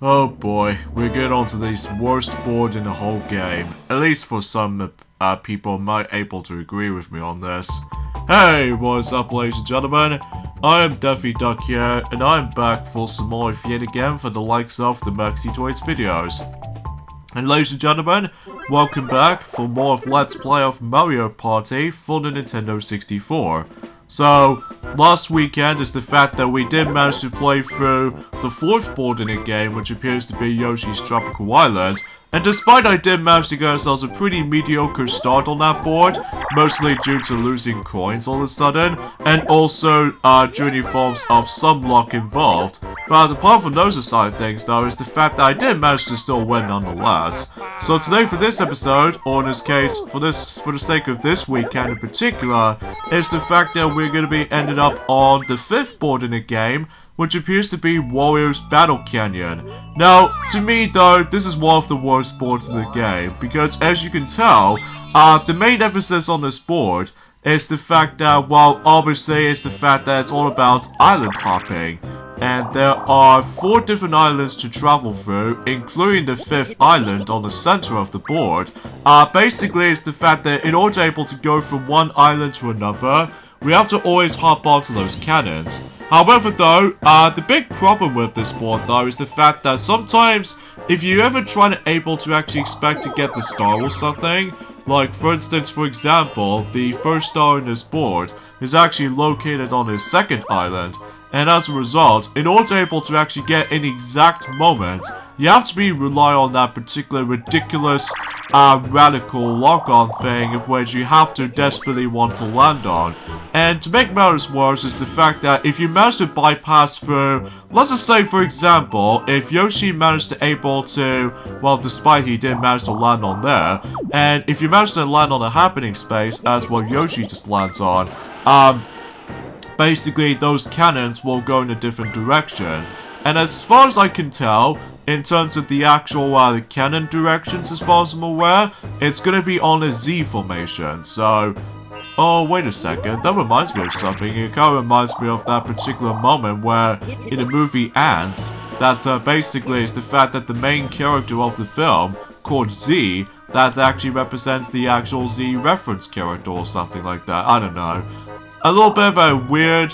Oh boy, we're getting onto this worst board in the whole game. At least for some people might able to agree with me on this. Hey, what's up ladies and gentlemen? I am Daffy Duck here, and I'm back for some more yet again for the likes of the Maxi Toys videos. And ladies and gentlemen, welcome back for more of Let's Play of Mario Party for the Nintendo 64. So, last weekend is the fact that we did manage to play through the fourth board in the game, which appears to be Yoshi's Tropical Island. And despite I did manage to get ourselves a pretty mediocre start on that board, mostly due to losing coins all of a sudden, and also due to forms of some luck involved. But apart from those side of things though, is the fact that I did manage to still win nonetheless. So today for this episode, or in this case, for the sake of this weekend in particular, is the fact that we're going to be ended up on the fifth board in the game, which appears to be Wario's Battle Canyon. Now, to me though, this is one of the worst boards in the game, because as you can tell, the main emphasis on this board is the fact that, well, obviously it's the fact that it's all about island hopping. And there are 4 different islands to travel through, including the 5th island on the center of the board. Basically it's the fact that in order to be able to go from one island to another, we have to always hop onto those cannons. However though, the big problem with this board though is the fact that sometimes if you ever try to able to actually expect to get the star or something, like for instance, for example, the first star in this board is actually located on the 2nd island, and as a result, in order to be able to actually get an exact moment, you have to rely on that particular ridiculous radical lock-on thing which you have to desperately want to land on. And to make matters worse is the fact that if you manage to bypass through, let's just say for example, if Yoshi managed to able to, well, despite he did manage to land on there, and if you manage to land on a happening space as what Yoshi just lands on, basically those cannons will go in a different direction. And as far as I can tell, in terms of the actual the cannon directions as far as I'm aware, it's going to be on a Z formation. So, oh wait a second, that reminds me of something. It kind of reminds me of that particular moment where in the movie Ants, that basically is the fact that the main character of the film, called Z, that actually represents the actual Z reference character or something like that. I don't know. A little bit of a weird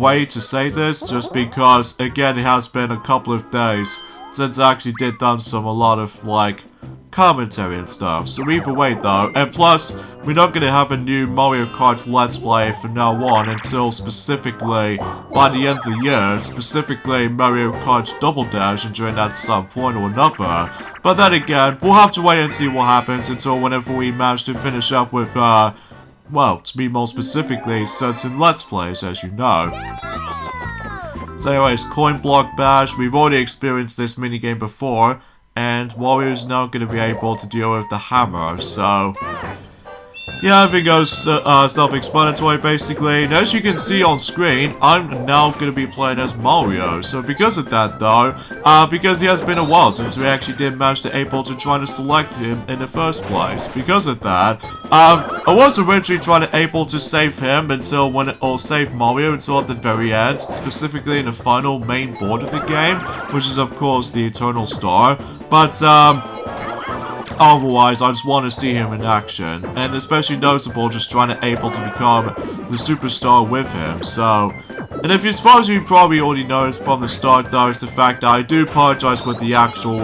way to say this, just because, again, it has been a couple of days since I actually did done a lot of, like, commentary and stuff. So either way, though, and plus, we're not going to have a new Mario Kart Let's Play from now on until specifically, by the end of the year, specifically Mario Kart Double Dash, and during that some point or another. But then again, we'll have to wait and see what happens until whenever we manage to finish up with, well, to be more specifically, certain Let's Plays, as you know. So anyways, Coin Block Bash, we've already experienced this minigame before, and Wario's now going to be able to deal with the hammer, so yeah, everything goes self-explanatory basically. And as you can see on screen, I'm now going to be playing as Mario. So because of that though, because it has been a while since we actually did manage to able to try to select him in the first place. Because of that, I was originally trying to able to save him until or save Mario until at the very end, specifically in the final main board of the game, which is of course the Eternal Star. But otherwise, I just want to see him in action, and especially noticeable just trying to able to become the superstar with him, so. And if as far as you probably already noticed from the start though, is the fact that I do apologize with the actual,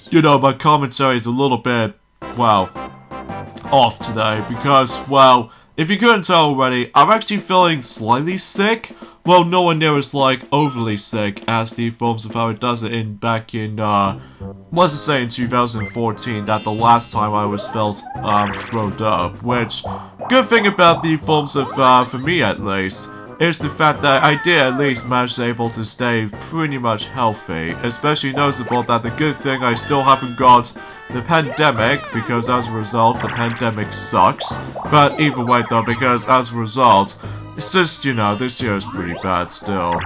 you know, my commentary is a little bit, well, off today, because, well, if you couldn't tell already, I'm actually feeling slightly sick. Well, nowhere near as, like, overly sick as the forms of how it does it back in, let's just say in 2014, that the last time I was felt, thrown up, which, good thing about the forms of, for me at least, is the fact that I did at least manage to able to stay pretty much healthy, especially noticeable that the good thing I still haven't got the pandemic, because as a result, the pandemic sucks, but either way though, because as a result, it's just, you know, this year is pretty bad still.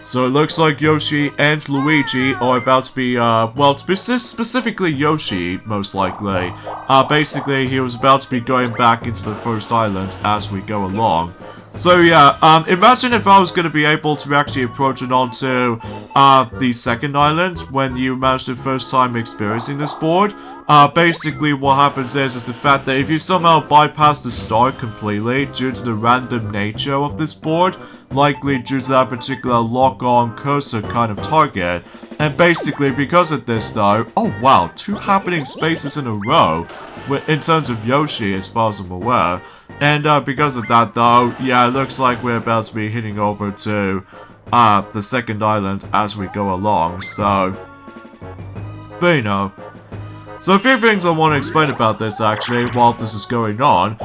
So it looks like Yoshi and Luigi are about to be, well, specifically Yoshi, most likely. Basically, he was about to be going back into the first island as we go along. So yeah, imagine if I was going to be able to actually approach it onto the second island when you manage the first time experiencing this board. Basically what happens is the fact that if you somehow bypass the start completely due to the random nature of this board, likely due to that particular lock-on cursor kind of target, and basically because of this though, oh wow, 2 happening spaces in a row in terms of Yoshi as far as I'm aware. And because of that though, yeah, it looks like we're about to be heading over to the second island as we go along, so... But you know... So a few things I want to explain about this actually while this is going on.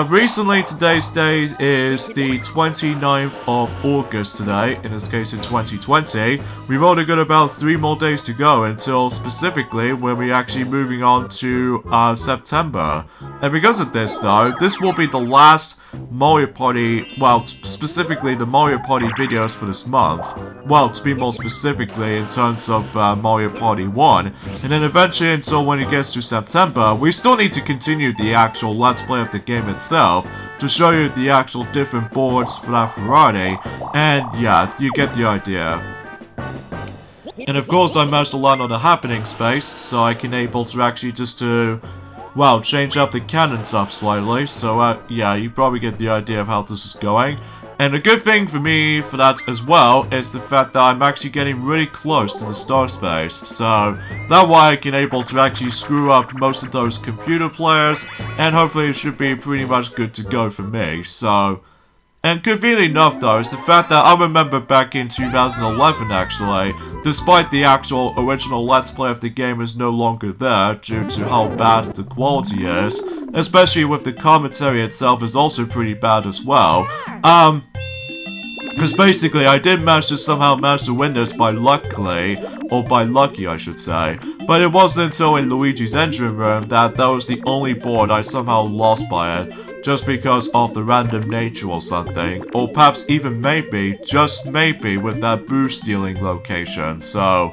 Recently today's date is the 29th of August today, in this case in 2020. We've only got about 3 more days to go until specifically when we're actually moving on to September. And because of this though, this will be the last Mario Party, well specifically the Mario Party videos for this month. Well, to be more specifically in terms of Mario Party 1. And then eventually until when it gets to September, we still need to continue the actual Let's Play of the game itself to show you the actual different boards for that variety, and yeah, you get the idea. And of course I managed to land on a happening space, so I can able to actually just to, well, change up the cannons up slightly, so yeah, you probably get the idea of how this is going. And a good thing for me for that as well is the fact that I'm actually getting really close to the star space. So that way I can able to actually screw up most of those computer players, and hopefully it should be pretty much good to go for me. So, and conveniently enough though is the fact that I remember back in 2011 actually, despite the actual original Let's Play of the game is no longer there due to how bad the quality is, especially with the commentary itself is also pretty bad as well. Because basically I did manage to somehow manage to win this by lucky, I should say. But it wasn't until in Luigi's engine room that was the only board I somehow lost by it, just because of the random nature or something, or perhaps even maybe, just maybe, with that boost stealing location, so...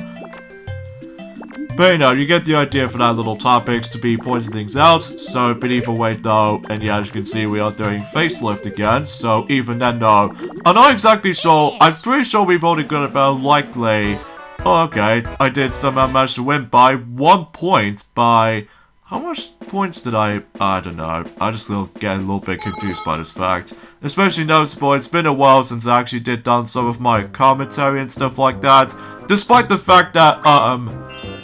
But you know, you get the idea for that little topics to be pointing things out, so but either way though, and yeah, as you can see we are doing facelift again, so even then though, I'm not exactly sure, I'm pretty sure we've only got about likely, oh okay, I did somehow manage to win by 1 point by, how much points did I don't know, I just get a little bit confused by this fact. Especially noticeable, it's been a while since I actually did done some of my commentary and stuff like that, despite the fact that,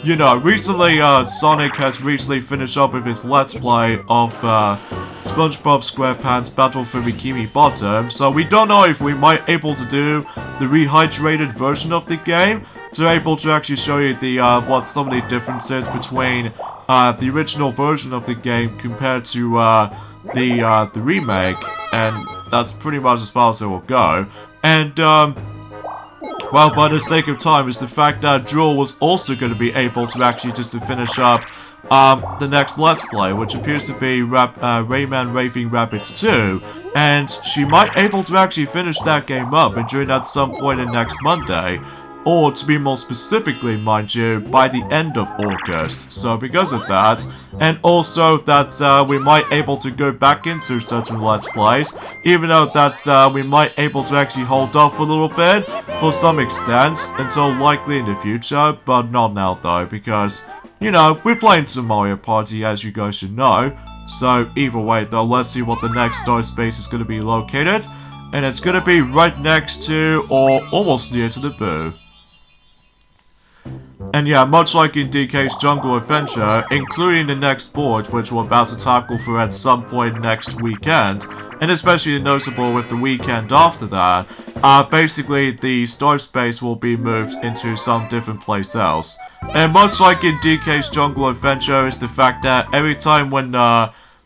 you know, recently, Sonic has recently finished up with his Let's Play of, SpongeBob SquarePants Battle for Bikini Bottom, so we don't know if we might able to do the rehydrated version of the game, to able to actually show you the, what some of the differences between, the original version of the game compared to, the remake, and that's pretty much as far as it will go, and, well, by the sake of time, is the fact that Jewel was also going to be able to actually just to finish up the next Let's Play, which appears to be Rayman Raving Rabbids 2, and she might able to actually finish that game up and during at some point in next Monday, or to be more specifically, mind you, by the end of August. So because of that, and also that we might able to go back into certain Let's Plays, even though that we might able to actually hold off a little bit, for some extent, until likely in the future, but not now though, because, you know, we're playing some Mario Party as you guys should know, so either way though, let's see what the next star space is going to be located, and it's going to be right next to, or almost near to the Boo. And yeah, much like in DK's Jungle Adventure, including the next board which we're about to tackle for at some point next weekend, and especially noticeable with the weekend after that, basically the star space will be moved into some different place else. And much like in DK's Jungle Adventure is the fact that every time when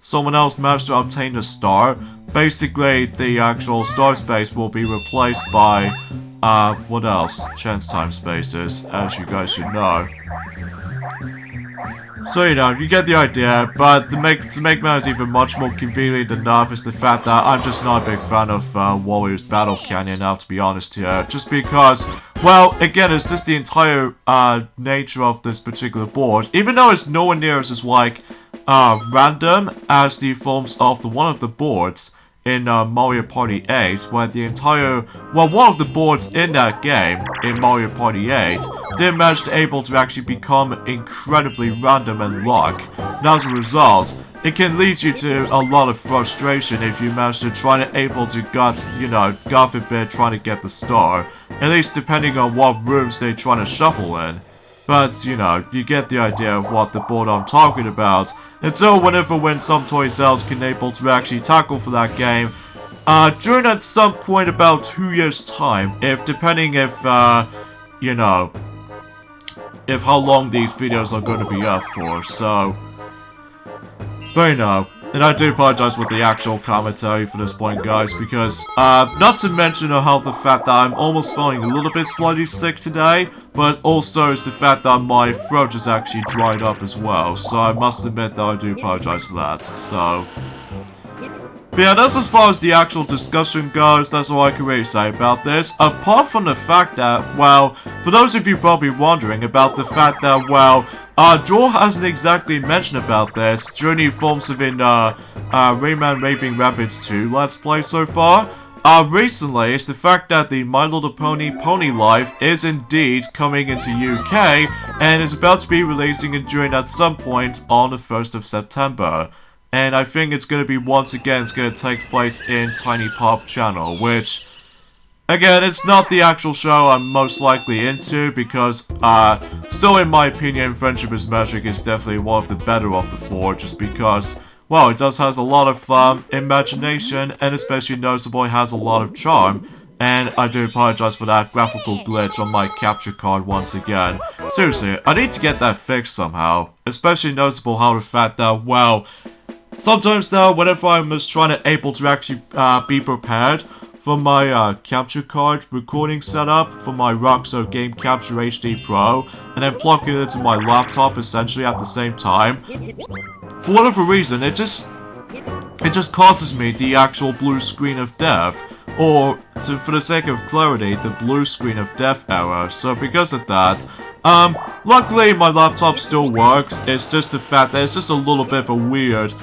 someone else managed to obtain a star, basically the actual star space will be replaced by what else? Chance time spaces, as you guys should know. So, you know, you get the idea, but to make matters even much more convenient enough is the fact that I'm just not a big fan of Wario's Battle Canyon now, to be honest here. Just because, well, again, it's just the entire nature of this particular board. Even though it's nowhere near as like random as the forms of one of the boards, in Mario Party 8, where the entire, well, one of the boards in that game, in Mario Party 8, did manage to able to actually become incredibly random and luck. And as a result, it can lead you to a lot of frustration if you manage to try to able to God forbid, trying to get the star. At least depending on what rooms they try to shuffle in. But, you get the idea of what the board I'm talking about. And so whenever when some toy sales can able to actually tackle for that game, during at some point about 2 years time, depending if how long these videos are going to be up for, so... But and I do apologize with the actual commentary for this point, guys, because, not to mention how the fact that I'm almost feeling a little bit slightly sick today, but also it's the fact that my throat is actually dried up as well, so I must admit that I do apologize for that, so... But yeah, that's as far as the actual discussion goes, that's all I can really say about this, apart from the fact that, well, for those of you probably wondering about the fact that, well, Joel hasn't exactly mentioned about this during the forms of in Rayman Raving Rabbids 2 Let's Play so far. Recently, it's the fact that the My Little Pony Pony Life is indeed coming into UK and is about to be releasing it during at some point on the 1st of September. And I think it's going to be once again, it's going to take place in Tiny Pop Channel, which... Again, it's not the actual show I'm most likely into because, still in my opinion, Friendship is Magic is definitely one of the better of the four just because, well, it does has a lot of imagination and especially noticeable it has a lot of charm. And I do apologize for that graphical glitch on my capture card once again. Seriously, I need to get that fixed somehow. Especially noticeable how the fact that, well, sometimes now, whenever I'm just trying to able to actually be prepared for my capture card recording setup for my Roxo Game Capture HD Pro, and then plug it into my laptop essentially at the same time. For whatever reason, it just causes me the actual blue screen of death, or for the sake of clarity, the blue screen of death error. So because of that, luckily my laptop still works. It's just the fact that it's just a little bit of a weird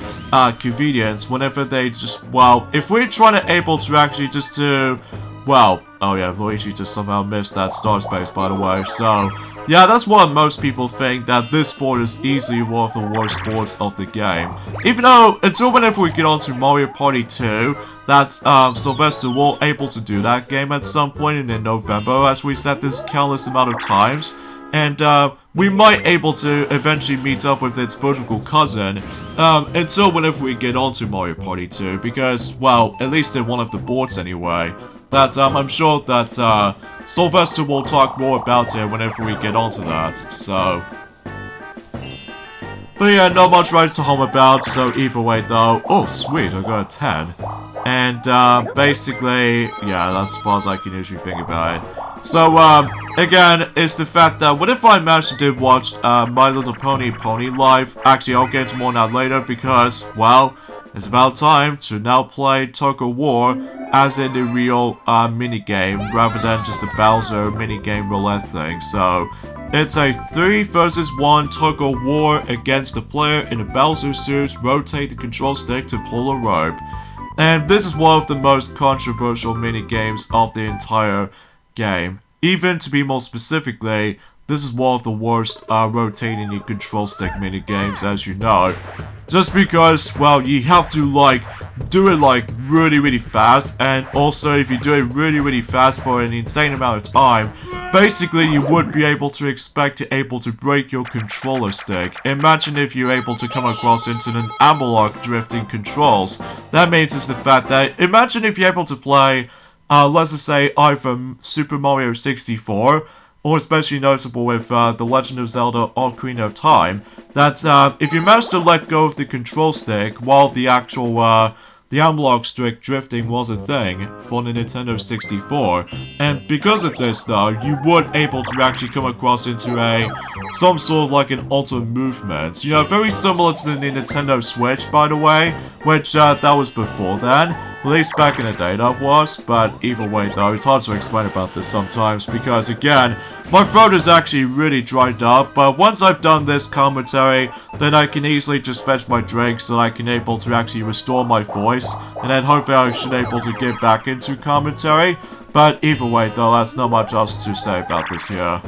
convenience whenever they just, well, if we're trying to able to actually just to, well, oh yeah, Luigi just somehow missed that star space, by the way, so, yeah, that's why most people think that this board is easily one of the worst boards of the game. Even though, until whenever we get on to Mario Party 2, that Sylvester will able to do that game at some point in November, as we said this countless amount of times. And we might able to eventually meet up with its vertical cousin until whenever we get onto Mario Party 2, because, well, at least in one of the boards anyway, that I'm sure that Sylvester will talk more about it whenever we get onto that, so... But yeah, not much right to home about, so either way though... Oh, sweet, I got a 10. And basically, yeah, that's as far as I can usually think about it. So, again, it's the fact that what if I managed to did watch My Little Pony Pony Live? Actually, I'll get into more on that later because, well, it's about time to now play Tug of War as in the real minigame rather than just a Bowser minigame roulette thing. So, it's a 3 versus 1 Tug of War against a player in a Bowser suit. Rotate the control stick to pull a rope. And this is one of the most controversial minigames of the entire game. Even to be more specifically, this is one of the worst rotating your control stick minigames, as you know. Just because, well, you have to, like, do it, like, really fast, and also if you do it really fast for an insane amount of time, basically you would be able to expect to break your controller stick. Imagine if you're able to come across into an analog drifting controls. That means it's the fact that, imagine if you're able to play, let's just say either Super Mario 64, or especially noticeable with The Legend of Zelda Ocarina of Time, that if you manage to let go of the control stick while the actual, the analog stick drifting was a thing for the Nintendo 64, and because of this though, you would able to actually come across into some sort of like an auto movement, you know, very similar to the Nintendo Switch, by the way, which that was before then. At least back in the day that was, but either way though, it's hard to explain about this sometimes because again, my throat is actually really dried up, but once I've done this commentary, then I can easily just fetch my drink so I can able to actually restore my voice, and then hopefully I should able to get back into commentary. But either way though, that's not much else to say about this here.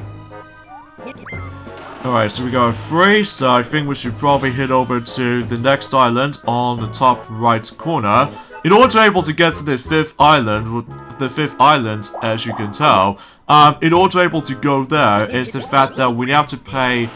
Alright, so we got 3, so I think we should probably head over to the next island on the top right corner. In order to be able to get to the 5th island, as you can tell, in order to be able to go there is the fact that we have to pay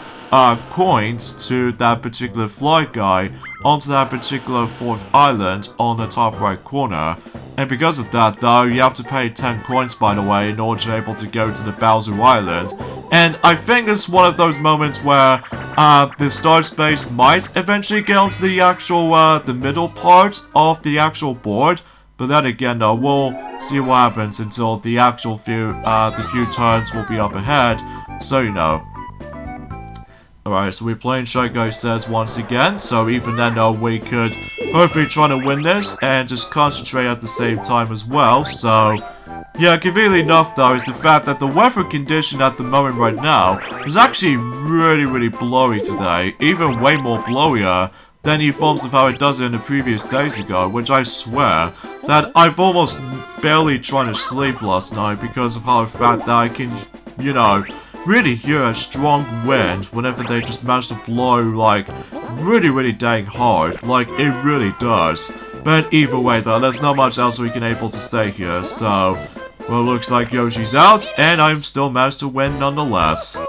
coins to that particular fly guy onto that particular 4th island on the top right corner. And because of that though, you have to pay 10 coins by the way in order to be able to go to the Bowser Island. And I think this is one of those moments where the star space might eventually get onto the actual the middle part of the actual board. But then again though, we'll see what happens until the actual few turns will be up ahead, so you know. Alright, so we're playing Shy Guy Says once again, so even then though we could hopefully try to win this and just concentrate at the same time as well, so yeah, conveniently enough though is the fact that the weather condition at the moment right now is actually really blowy today, even way more blowier than the forms of how it does it in the previous days ago, which I swear that I've almost barely tried to sleep last night because of how the fact that I can, you know, really hear a strong wind whenever they just manage to blow, like, really dang hard, like, it really does. But either way though, there's not much else we can able to say here, so, well, looks like Yoshi's out, and I'm still managed to win nonetheless.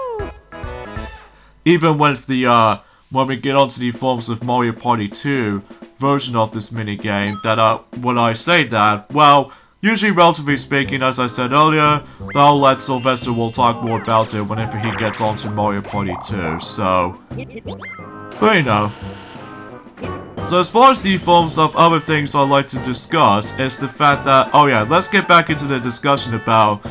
Even with the, when we get onto the forms of Mario Party 2 version of this minigame, that, when I say that, well, usually, relatively speaking, as I said earlier, I'll let Sylvester will talk more about it whenever he gets onto Mario Party 2, so... But you know. So as far as the forms of other things I'd like to discuss, is the fact that... Oh yeah, let's get back into the discussion about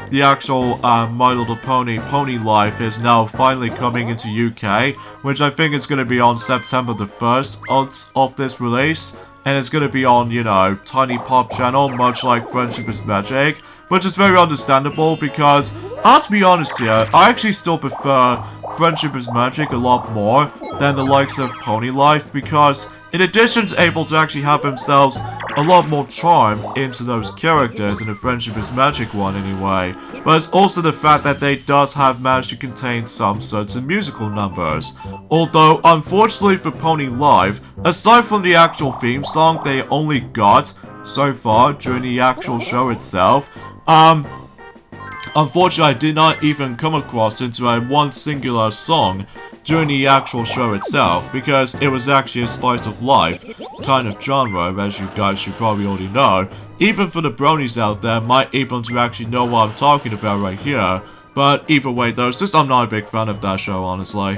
the actual My Little Pony Life is now finally coming into UK, which I think is going to be on September the 1st of this release. And it's going to be on, you know, Tiny Pop channel, much like Friendship is Magic, which is very understandable because, I have to be honest here, I actually still prefer Friendship is Magic a lot more than the likes of Pony Life because, in addition to able to actually have themselves a lot more charm into those characters in the Friendship is Magic one anyway, but it's also the fact that they does have managed to contain some certain musical numbers. Although, unfortunately for Pony Life, aside from the actual theme song they only got so far during the actual show itself, unfortunately I did not even come across into one singular song during the actual show itself, because it was actually a slice of life kind of genre, as you guys should probably already know. Even for the bronies out there might able to actually know what I'm talking about right here, but either way though, it's just I'm not a big fan of that show, honestly.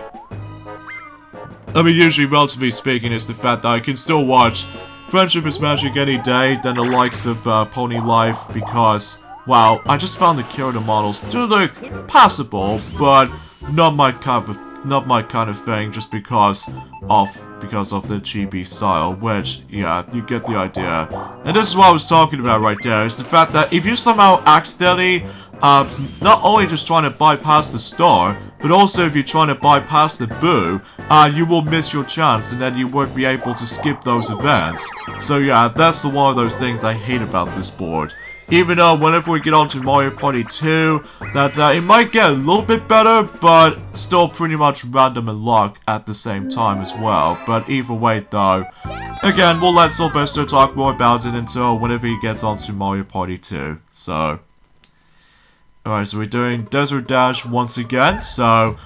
I mean, usually, relatively speaking, it's the fact that I can still watch Friendship is Magic any day than the likes of Pony Life, because, wow, I just found the character models to look passable, but not my kind of thing, just because of the chibi style, which, yeah, you get the idea. And this is what I was talking about right there, is the fact that if you somehow accidentally, not only just trying to bypass the star, but also if you're trying to bypass the boo, you will miss your chance and then you won't be able to skip those events. So yeah, that's one of those things I hate about this board. Even though whenever we get onto Mario Party 2, that it might get a little bit better, but still pretty much random and luck at the same time as well. But either way though, again, we'll let Sylvester talk more about it until whenever he gets onto Mario Party 2. So, alright, so we're doing Desert Dash once again, so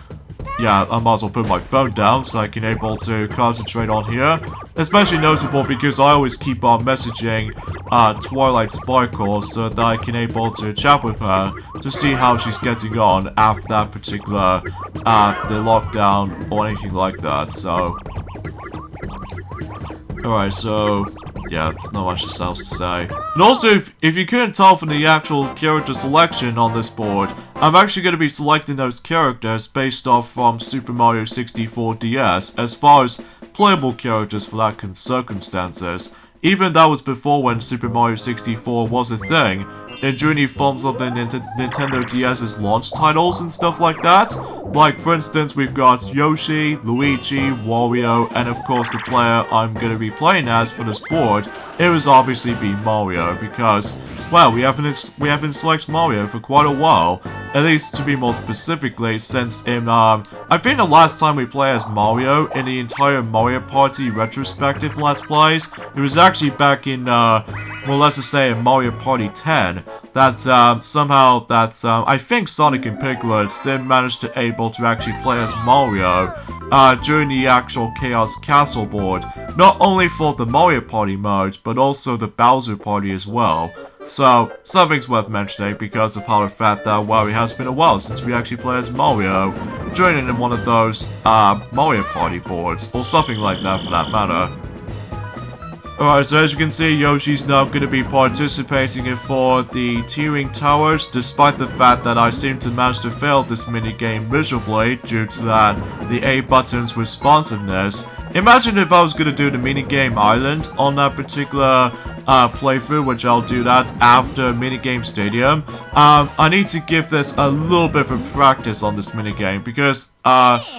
yeah, I might as well put my phone down so I can able to concentrate on here. Especially noticeable because I always keep on messaging Twilight Sparkle so that I can able to chat with her to see how she's getting on after that particular the lockdown or anything like that. So alright, so yeah, there's not much else to say. And also, if you couldn't tell from the actual character selection on this board, I'm actually going to be selecting those characters based off from Super Mario 64 DS as far as playable characters for that circumstances. Even that was before when Super Mario 64 was a thing, and during the forms of the Nintendo DS's launch titles and stuff like that. Like, for instance, we've got Yoshi, Luigi, Wario, and of course the player I'm going to be playing as for this board, it was obviously be Mario, because, well, we haven't selected Mario for quite a while, at least to be more specifically, since in, I think the last time we played as Mario in the entire Mario Party retrospective Let's Plays, it was actually back in, well, let's just say in Mario Party 10, that, somehow, I think Sonic and Piglet did manage to able to actually play as Mario, during the actual Chaos Castle board, not only for the Mario Party mode, but also the Bowser Party as well. So, something's worth mentioning because of how the fact that, well, it has been a while since we actually played as Mario, joining in one of those, Mario Party boards, or something like that for that matter. Alright, so as you can see, Yoshi's now going to be participating in for the tiering towers, despite the fact that I seem to manage to fail this minigame miserably due to the A button's responsiveness. Imagine if I was going to do the minigame island on that particular playthrough, which I'll do that after Minigame Stadium. I need to give this a little bit of practice on this minigame because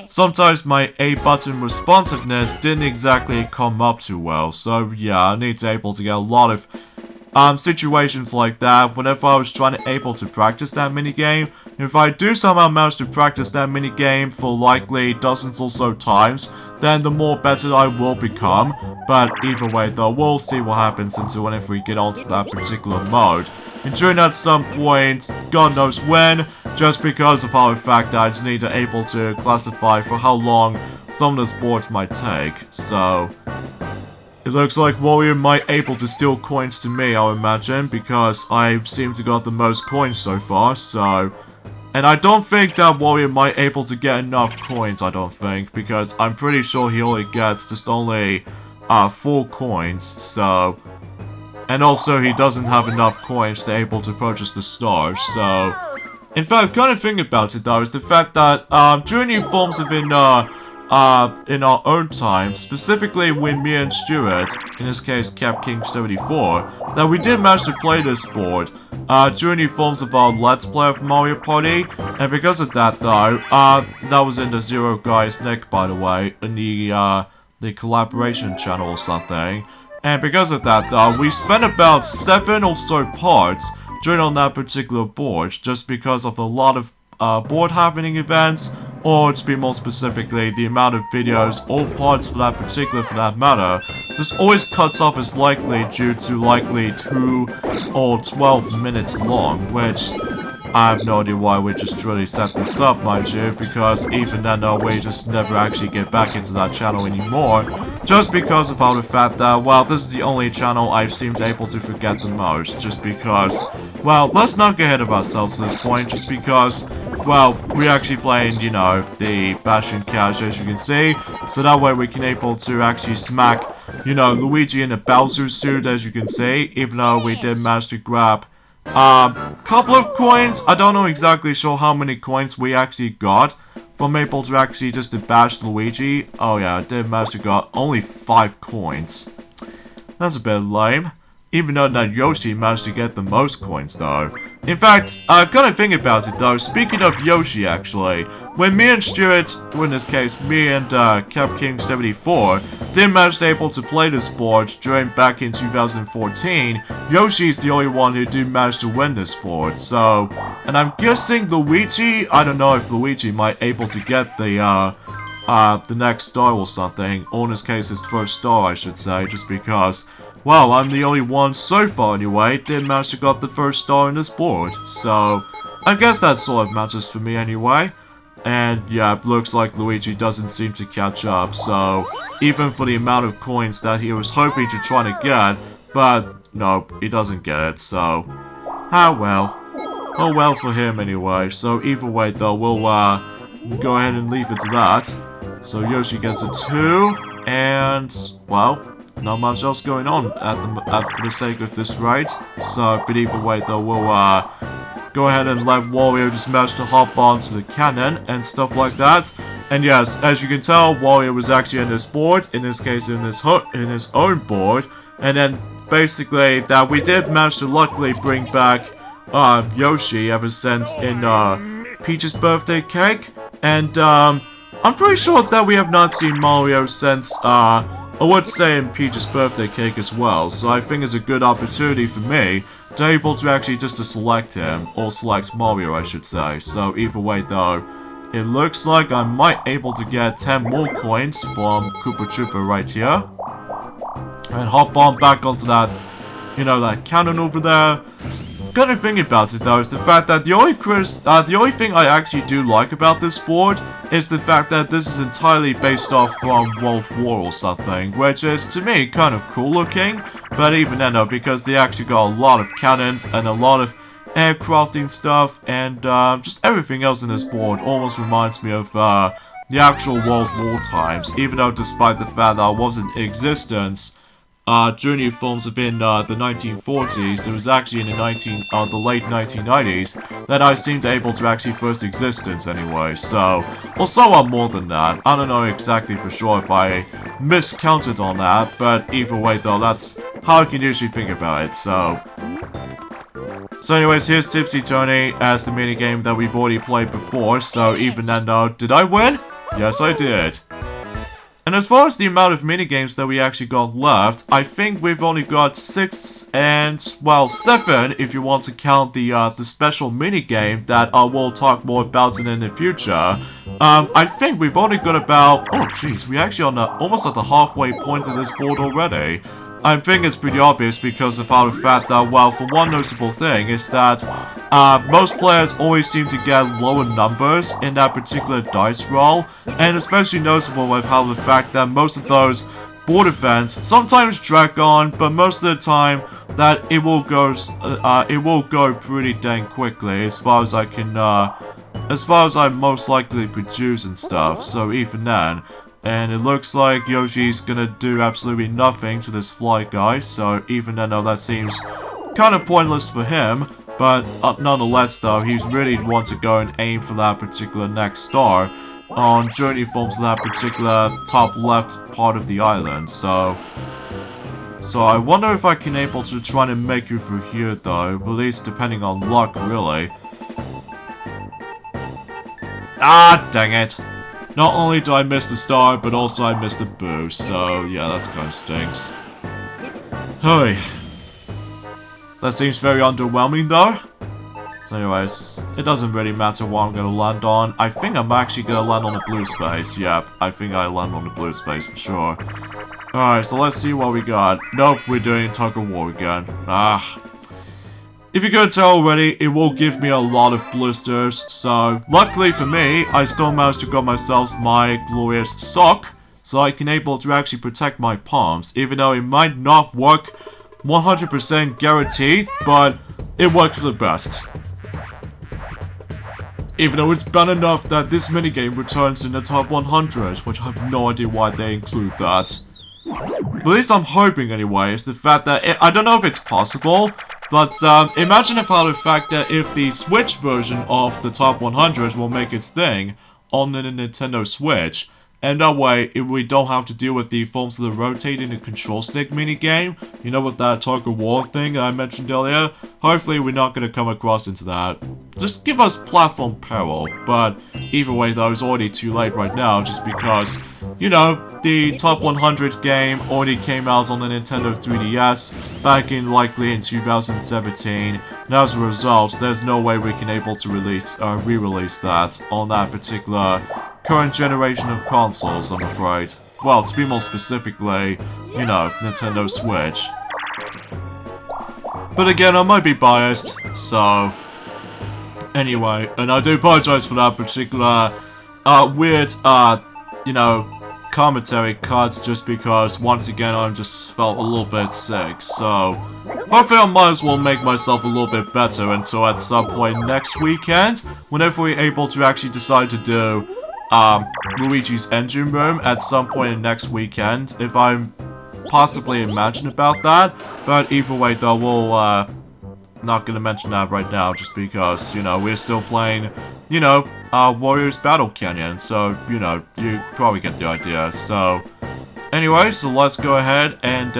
sometimes my A button responsiveness didn't exactly come up too well. So yeah, I need to able to get a lot of situations like that whenever I was trying to able to practice that minigame. If I do somehow manage to practice that minigame for likely dozens or so times, then the more better I will become. But either way though, we'll see what happens until whenever we get onto that particular mode. And during at some point, God knows when, just because of how the fact that I just need to able to classify for how long some of those boards might take. So it looks like Wario might able to steal coins to me, I would imagine, because I seem to got the most coins so far, so... And I don't think that Wario might able to get enough coins, I don't think, because I'm pretty sure he only gets just only 4 coins, so... And also he doesn't have enough coins to able to purchase the stars, so... In fact, kind of thing about it though is the fact that during the forms of in our own time, specifically when me and Stuart, in this case Cap King 74, that we did manage to play this board during the forms of our Let's Play of Mario Party, and because of that though, that was in the Zero Guys Nick, by the way, in the collaboration channel or something, and because of that though, we spent about 7 or so parts during on that particular board, just because of a lot of board happening events, or to be more specifically, the amount of videos or parts for that matter, just always cuts off as likely due to likely 2 or 12 minutes long, which I have no idea why we just really set this up, mind you, because even then we just never actually get back into that channel anymore, just because of how the fact that, well, this is the only channel I've seemed able to forget the most, just because, well, let's not get ahead of ourselves at this point, just because, well, we're actually playing, you know, the Bash and Cash, as you can see, so that way we can able to actually smack, you know, Luigi in a Bowser suit, as you can see, even though we did manage to grab couple of coins. I don't know exactly sure how many coins we actually got from able to actually just to bash Luigi. Oh yeah, I did manage to got only 5 coins. That's a bit lame. Even though that Yoshi managed to get the most coins though. In fact, I've got to think about it though, speaking of Yoshi actually, when me and Stuart, or in this case, me and Cap King 74, did manage to able to play this board during back in 2014, Yoshi's the only one who did manage to win this board, so, and I'm guessing Luigi, I don't know if Luigi might able to get the next star or something, or in this case his first star I should say, just because, well, I'm the only one so far anyway, did manage to got the first star in this board, so I guess that sort of matters for me anyway. And yeah, it looks like Luigi doesn't seem to catch up, so even for the amount of coins that he was hoping to try to get, but nope, he doesn't get it, so ah well. Oh well for him anyway, so either way though, we'll go ahead and leave it to that. So Yoshi gets a 2, and well, not much else going on for the sake of this raid. So, but either way though, we'll go ahead and let Wario just manage to hop onto the cannon and stuff like that. And yes, as you can tell, Wario was actually in this board, in this case in his own board, And then basically that we did manage to luckily bring back Yoshi ever since in Peach's birthday cake. And I'm pretty sure that we have not seen Mario since I would say in Peach's birthday cake as well. So I think it's a good opportunity for me to be able to actually just to select him, or select Mario I should say. So either way though, it looks like I might able to get 10 more coins from Koopa Troopa right here. And hop on back onto that, you know, that cannon over there. Kind of thing about it though is the fact that the only thing I actually do like about this board is the fact that this is entirely based off from World War or something, which is to me kind of cool looking. But even then though, because they actually got a lot of cannons and a lot of aircrafting stuff and just everything else in this board almost reminds me of the actual World War times, even though despite the fact that I was in existence during the films within the 1940s, it was actually in the late 1990s that I seemed able to actually first existence anyway, so, or somewhat more than that. I don't know exactly for sure if I miscounted on that, but either way though, that's how I can usually think about it, so. So anyways, here's Tipsy Tony as the minigame that we've already played before, so even then though, did I win? Yes, I did. And as far as the amount of minigames that we actually got left, I think we've only got 6 and, well, 7 if you want to count the special minigame that I will talk more about in the future. I think we've only got about, oh jeez, we're actually on almost at the halfway point of this board already. I think it's pretty obvious because of how the fact that, well, for one notable thing is that most players always seem to get lower numbers in that particular dice roll, and especially noticeable with how the fact that most of those board events sometimes drag on, but most of the time that it will go pretty dang quickly as far as I can, as far as I most likely produce and stuff. So even then. And it looks like Yoshi's gonna do absolutely nothing to this fly guy, so even though that seems kind of pointless for him, but nonetheless though, he's really want to go and aim for that particular next star on journey forms to that particular top left part of the island, so I wonder if I can able to try to make it through here though, at least depending on luck really. Ah, dang it. Not only do I miss the star, but also I missed the boost, so yeah, that's kind of stinks. Hey. That seems very underwhelming though. So anyways, it doesn't really matter what I'm gonna land on. I think I'm actually gonna land on the blue space. Yep, I think I land on the blue space for sure. Alright, so let's see what we got. Nope, we're doing tug of war again. Ah. If you couldn't tell already, it will give me a lot of blisters, so luckily for me, I still managed to get myself my glorious sock, so I can able to actually protect my palms, even though it might not work 100% guaranteed, but it worked for the best. Even though it's bad enough that this minigame returns in the top 100, which I have no idea why they include that. But at least I'm hoping anyway, is the fact that, I don't know if it's possible, but imagine the fact that if the Switch version of the top 100 will make its thing on the Nintendo Switch, and that way we don't have to deal with the forms of the rotating and control stick minigame, you know, with that tug of war thing that I mentioned earlier. Hopefully we're not going to come across into that. Just give us platform peril, but either way though, it's already too late right now just because, you know, the top 100 game already came out on the Nintendo 3DS back in likely in 2017, and as a result, there's no way we can able to re-release that on that particular current generation of consoles, I'm afraid. Well, to be more specifically, you know, Nintendo Switch. But again, I might be biased, so anyway, and I do apologize for that particular weird, you know, commentary cuts just because once again I just felt a little bit sick, so hopefully I might as well make myself a little bit better until at some point next weekend, whenever we're able to actually decide to do Luigi's Engine Room at some point in next weekend, if I'm possibly imagine about that, but either way though, we'll not gonna mention that right now just because, you know, we're still playing, you know, Wario's Battle Canyon, so, you know, you probably get the idea, so Anyway, so let's go ahead and,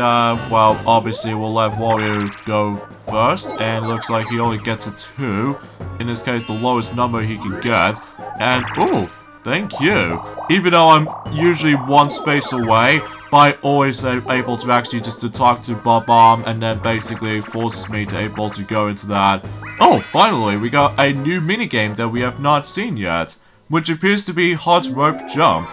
well, obviously we'll let Wario go first, and it looks like he only gets a 2. In this case, the lowest number he can get. And, ooh, thank you. Even though I'm usually one space away, but I always am able to actually just to talk to Bob-Omb, and then basically forces me to able to go into that. Oh, finally, we got a new minigame that we have not seen yet, which appears to be Hot Rope Jump.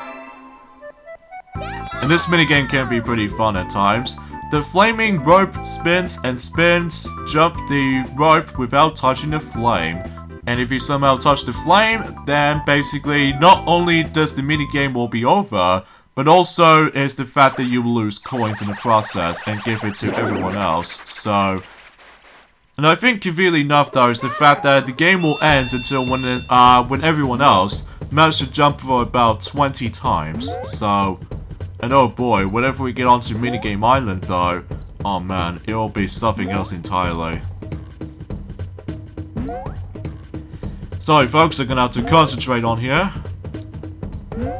And this minigame can be pretty fun at times. The flaming rope spins and spins, jump the rope without touching the flame. And if you somehow touch the flame, then basically not only does the minigame will be over, but also is the fact that you will lose coins in the process and give it to everyone else. So, and I think conveniently enough though is the fact that the game will end until when everyone else managed to jump for about 20 times. So, and oh boy, whenever we get onto Minigame Island though, oh man, it'll be something else entirely. Sorry folks, I'm gonna have to concentrate on here.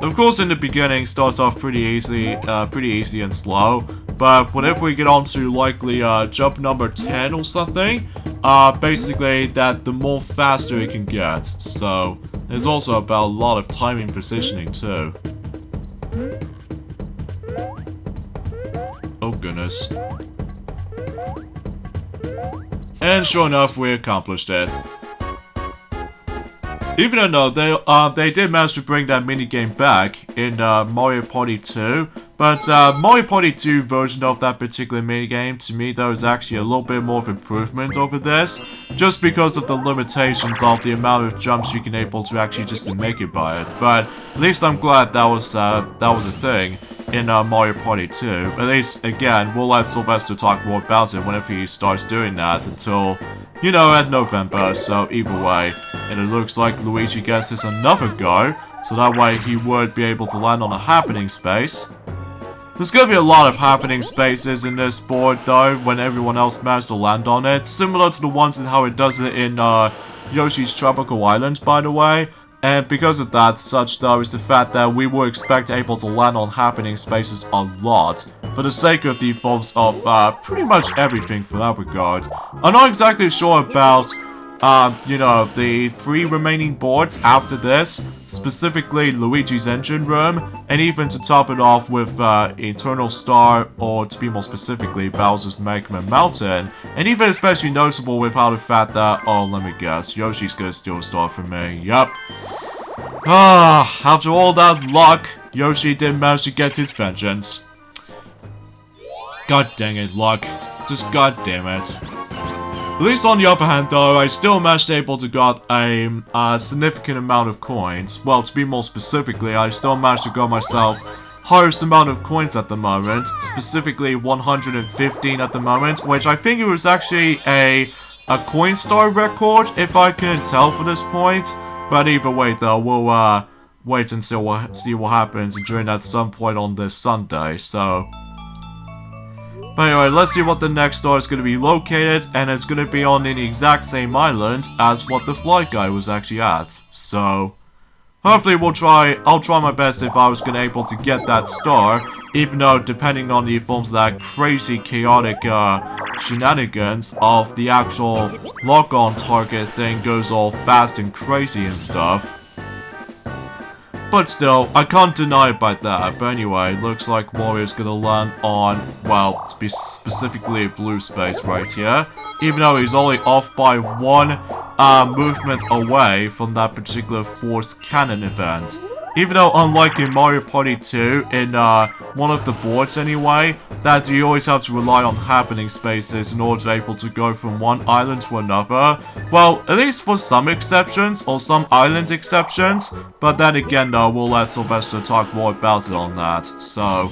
Of course in the beginning starts off pretty easy and slow, but whenever we get onto likely jump number 10 or something, basically that the more faster it can get. So there's also about a lot of timing positioning too. Oh goodness. And sure enough, we accomplished it. Even though they did manage to bring that minigame back in Mario Party 2, but Mario Party 2 version of that particular minigame, to me though, is actually a little bit more of improvement over this, just because of the limitations of the amount of jumps you can able to actually just to make it by it. But at least I'm glad that was a thing in Mario Party 2. At least, again, we'll let Sylvester talk more about it whenever he starts doing that until, you know, at November, so either way. And it looks like Luigi gets his another go, so that way he would be able to land on a happening space. There's gonna be a lot of happening spaces in this board though, when everyone else managed to land on it, similar to the ones and how it does it in Yoshi's Tropical Island, by the way. And because of that, such though is the fact that we will expect able to land on happening spaces a lot, for the sake of the forms of pretty much everything for that regard. I'm not exactly sure about, you know, the 3 remaining boards after this, specifically Luigi's Engine Room, and even to top it off with Eternal Star, or to be more specifically, Bowser's Magma Mountain, and even especially noticeable with how the fact that, oh, let me guess, Yoshi's gonna steal a star from me, yep. After all that luck, Yoshi did manage to get his vengeance. God dang it, luck. Just god damn it. At least on the other hand though, I still managed to able to got a significant amount of coins. Well, to be more specifically, I still managed to got myself highest amount of coins at the moment, specifically 115 at the moment, which I think it was actually a coin star record, if I couldn't tell for this point. But either way though, we'll wait until we'll see what happens during that some point on this Sunday, so. But anyway, let's see what the next star is going to be located, and it's going to be on the exact same island as what the flight guy was actually at. So, hopefully I'll try my best if I was going to able to get that star, even though depending on the forms of that crazy chaotic shenanigans of the actual lock-on target thing goes all fast and crazy and stuff. But still, I can't deny it by that. But anyway, looks like Wario's gonna land on, well, to be specifically a blue space right here. Even though he's only off by 1 movement away from that particular forced cannon event. Even though, unlike in Mario Party 2, in one of the boards anyway, that you always have to rely on happening spaces in order to be able to go from one island to another. Well, at least for some exceptions, or some island exceptions, but then again though, we'll let Sylvester talk more about it on that, so.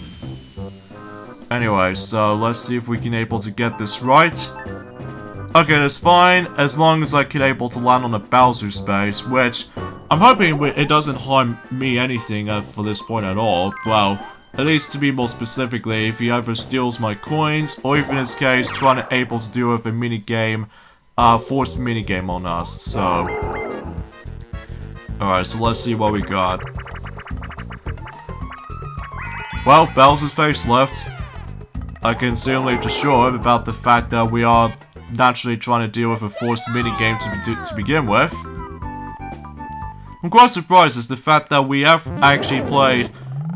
Anyway, so let's see if we can able to get this right. Okay, that's fine, as long as I can able to land on a Bowser space, which I'm hoping it doesn't harm me anything for this point at all. Well, at least to be more specifically, if he ever steals my coins, or even in this case, trying to able to deal with a minigame, forced minigame on us, so. Alright, so let's see what we got. well, Bowser's facelift. I can certainly assure him about the fact that we are naturally trying to deal with a forced minigame to begin with. I'm quite surprised is the fact that we have actually played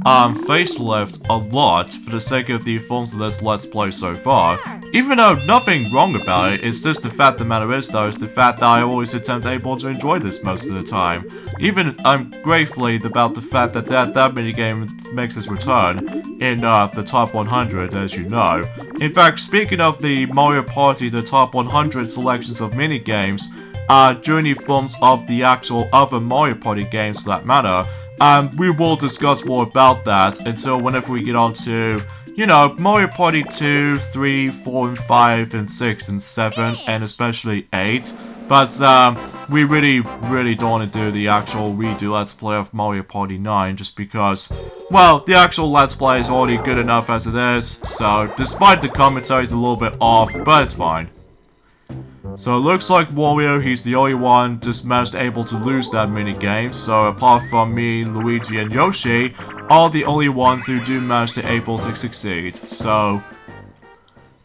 Facelift a lot for the sake of the forms of this Let's Play so far. Even though nothing wrong about it, it's just the fact the matter is though, is the fact that I always attempt able to enjoy this most of the time. Even I'm gratefully about the fact that that minigame makes its return in the top 100, as you know. In fact, speaking of the Mario Party, the top 100 selections of minigames, during the forms of the actual other Mario Party games for that matter, we will discuss more about that until whenever we get on to, you know, Mario Party 2, 3, 4, and 5, and 6, and 7, and especially 8. But, we really don't want to do the actual redo Let's Play of Mario Party 9, just because, well, the actual Let's Play is already good enough as it is, so, despite the commentary is a little bit off, but it's fine. So it looks like Wario, he's the only one just managed able to lose that minigame, so apart from me, Luigi, and Yoshi, are the only ones who do manage to able to succeed, so...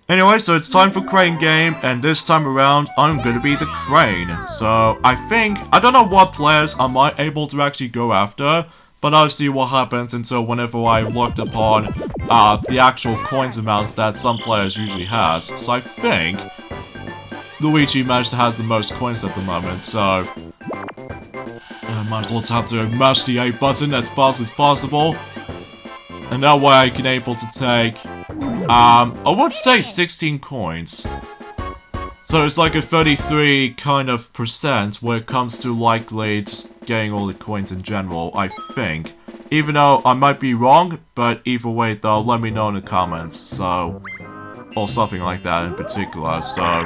Anyway, so it's time for Crane game, and this time around, I'm gonna be the Crane. So, I don't know what players I might able to actually go after, but I'll see what happens until whenever I looked upon, the actual coins amounts that some players usually has. So I think... Luigi managed to has the most coins at the moment, so... might as well have to mash the A button as fast as possible. And that way I can able to take... I would say 16 coins. So it's like a 33 kind of percent when it comes to likely just getting all the coins in general, I think. Even though I might be wrong, but either way though, let me know in the comments, so... Or something like that in particular, so...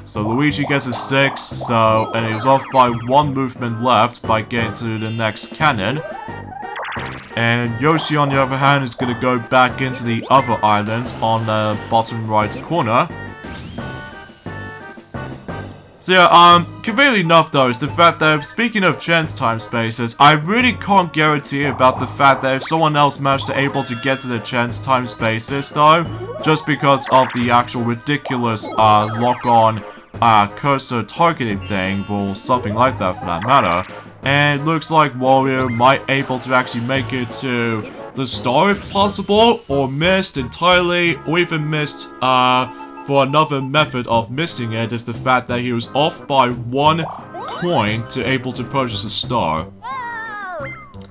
So Luigi gets a 6, so, and he's off by 1 movement left by getting to the next cannon. And Yoshi, on the other hand, is gonna go back into the other island on the bottom right corner. So yeah, conveniently enough though, is the fact that, speaking of chance time spaces, I really can't guarantee about the fact that if someone else managed to able to get to the chance time spaces though, just because of the actual ridiculous, lock-on, cursor targeting thing, or something like that for that matter. And it looks like Wario might able to actually make it to the star if possible, or missed entirely, or even missed, for another method of missing it is the fact that he was off by 1 coin to able to purchase a star.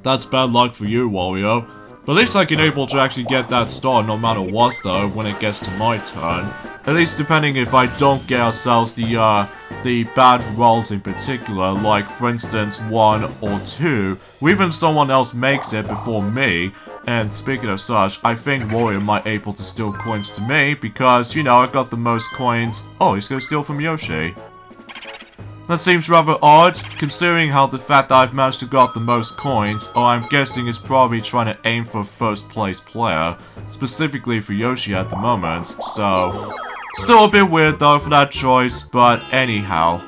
That's bad luck for you, Wario. But at least I can able to actually get that star no matter what though, when it gets to my turn. At least depending if I don't get ourselves the bad rolls in particular, like for instance 1 or 2, or even someone else makes it before me. And speaking of such, I think Wario might able to steal coins to me, because, you know, I got the most coins. Oh, he's gonna steal from Yoshi. That seems rather odd, considering how the fact that I've managed to got the most coins, or I'm guessing is probably trying to aim for first place player, specifically for Yoshi at the moment, so... Still a bit weird though for that choice, but anyhow.